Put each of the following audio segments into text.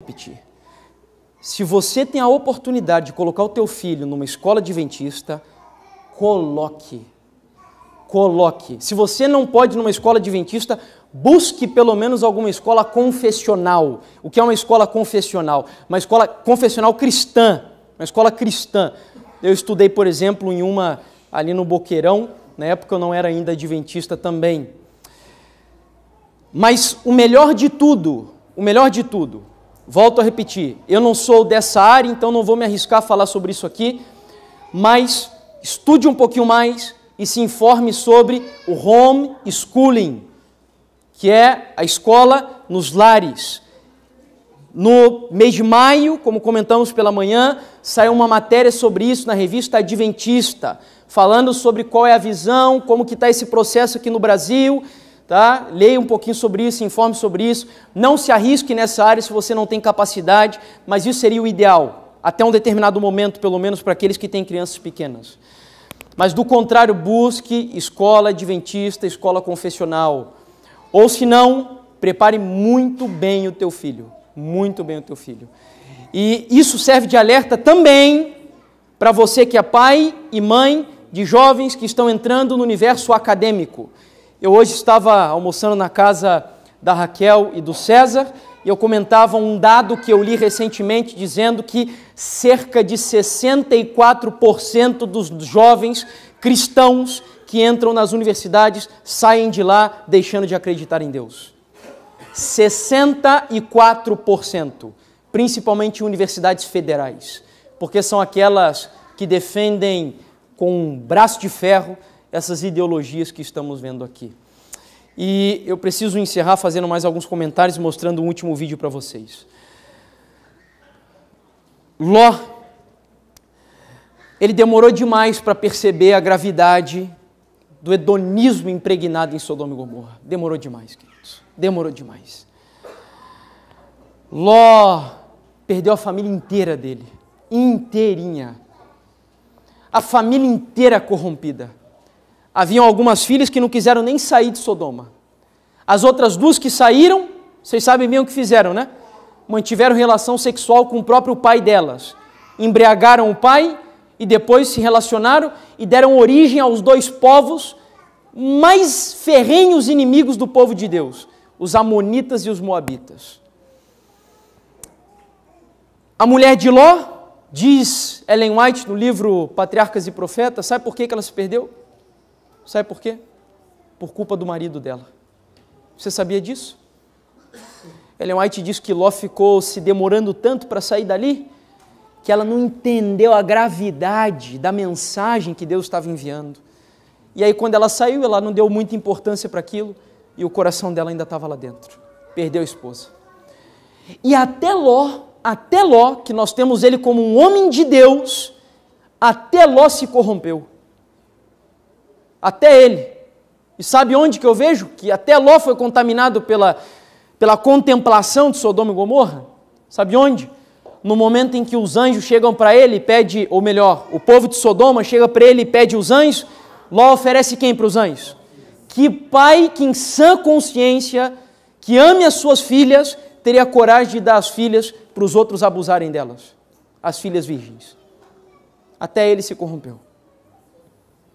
Repetir. Se você tem a oportunidade de colocar o teu filho numa escola adventista, coloque. Se você não pode ir numa escola adventista, busque pelo menos alguma escola confessional. O que é uma escola confessional? Uma escola confessional cristã, uma escola cristã. Eu estudei, por exemplo, em uma ali no Boqueirão, na época eu não era ainda adventista também. Mas o melhor de tudo, volto a repetir, eu não sou dessa área, então não vou me arriscar a falar sobre isso aqui, mas estude um pouquinho mais e se informe sobre o homeschooling, que é a escola nos lares. No mês de maio, como comentamos pela manhã, saiu uma matéria sobre isso na revista Adventista, falando sobre qual é a visão, como que está esse processo aqui no Brasil, tá? Leia um pouquinho sobre isso, se informe sobre isso. Não se arrisque nessa área se você não tem capacidade, mas isso seria o ideal, até um determinado momento, pelo menos para aqueles que têm crianças pequenas. Mas do contrário, busque escola adventista, escola confessional. Ou se não, prepare muito bem o teu filho. Muito bem o teu filho. E isso serve de alerta também para você que é pai e mãe de jovens que estão entrando no universo acadêmico. Eu hoje estava almoçando na casa da Raquel e do César e eu comentava um dado que eu li recentemente dizendo que cerca de 64% dos jovens cristãos que entram nas universidades saem de lá deixando de acreditar em Deus. 64%, principalmente universidades federais, porque são aquelas que defendem com um braço de ferro essas ideologias que estamos vendo aqui. E eu preciso encerrar fazendo mais alguns comentários, mostrando um último vídeo para vocês. Ló, ele demorou demais para perceber a gravidade do hedonismo impregnado em Sodoma e Gomorra. Demorou demais, queridos. Demorou demais. Ló perdeu a família inteira dele. Inteirinha. A família inteira corrompida. Haviam algumas filhas que não quiseram nem sair de Sodoma. As outras duas que saíram, vocês sabem bem o que fizeram, né? Mantiveram relação sexual com o próprio pai delas. Embriagaram o pai e depois se relacionaram e deram origem aos dois povos mais ferrenhos inimigos do povo de Deus, os amonitas e os moabitas. A mulher de Ló, diz Ellen White no livro Patriarcas e Profetas, sabe por que ela se perdeu? Sabe por quê? Por culpa do marido dela. Você sabia disso? Ellen White diz que Ló ficou se demorando tanto para sair dali, que ela não entendeu a gravidade da mensagem que Deus estava enviando. E aí quando ela saiu, ela não deu muita importância para aquilo, e o coração dela ainda estava lá dentro. Perdeu a esposa. E até Ló, que nós temos ele como um homem de Deus, até Ló se corrompeu. Até ele. E sabe onde que eu vejo? Que até Ló foi contaminado pela contemplação de Sodoma e Gomorra. Sabe onde? No momento em que os anjos chegam para ele e pede, ou melhor, o povo de Sodoma chega para ele e pede os anjos, Ló oferece quem para os anjos? Que pai que em sã consciência, que ame as suas filhas, teria coragem de dar as filhas para os outros abusarem delas? As filhas virgens. Até ele se corrompeu.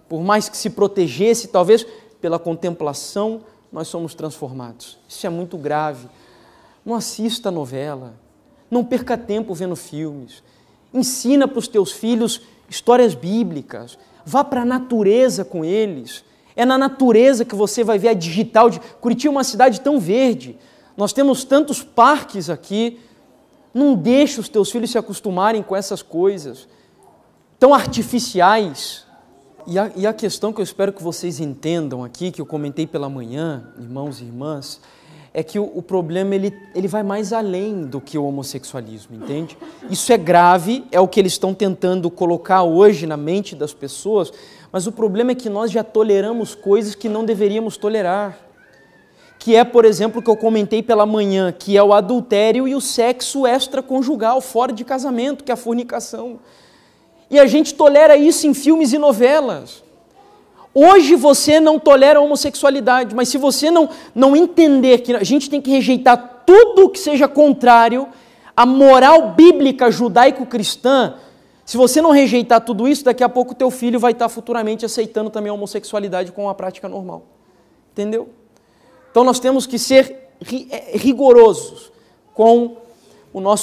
Por mais que se protegesse, talvez pela contemplação, nós somos transformados. Isso é muito grave. Não assista novela. Não perca tempo vendo filmes. Ensina para os teus filhos histórias bíblicas. Vá para a natureza com eles. É na natureza que você vai ver a digital. Curitiba é uma cidade tão verde. Nós temos tantos parques aqui. Não deixe os teus filhos se acostumarem com essas coisas tão artificiais. E a questão que eu espero que vocês entendam aqui, que eu comentei pela manhã, irmãos e irmãs, é que o problema ele vai mais além do que o homossexualismo, entende? Isso é grave, é o que eles estão tentando colocar hoje na mente das pessoas, mas o problema é que nós já toleramos coisas que não deveríamos tolerar. Que é, por exemplo, o que eu comentei pela manhã, que é o adultério e o sexo extraconjugal, fora de casamento, que é a fornicação. E a gente tolera isso em filmes e novelas. Hoje você não tolera a homossexualidade, mas se você não entender que a gente tem que rejeitar tudo que seja contrário a moral bíblica judaico-cristã, se você não rejeitar tudo isso, daqui a pouco teu filho vai estar futuramente aceitando também a homossexualidade como uma prática normal. Entendeu? Então nós temos que ser rigorosos com o nosso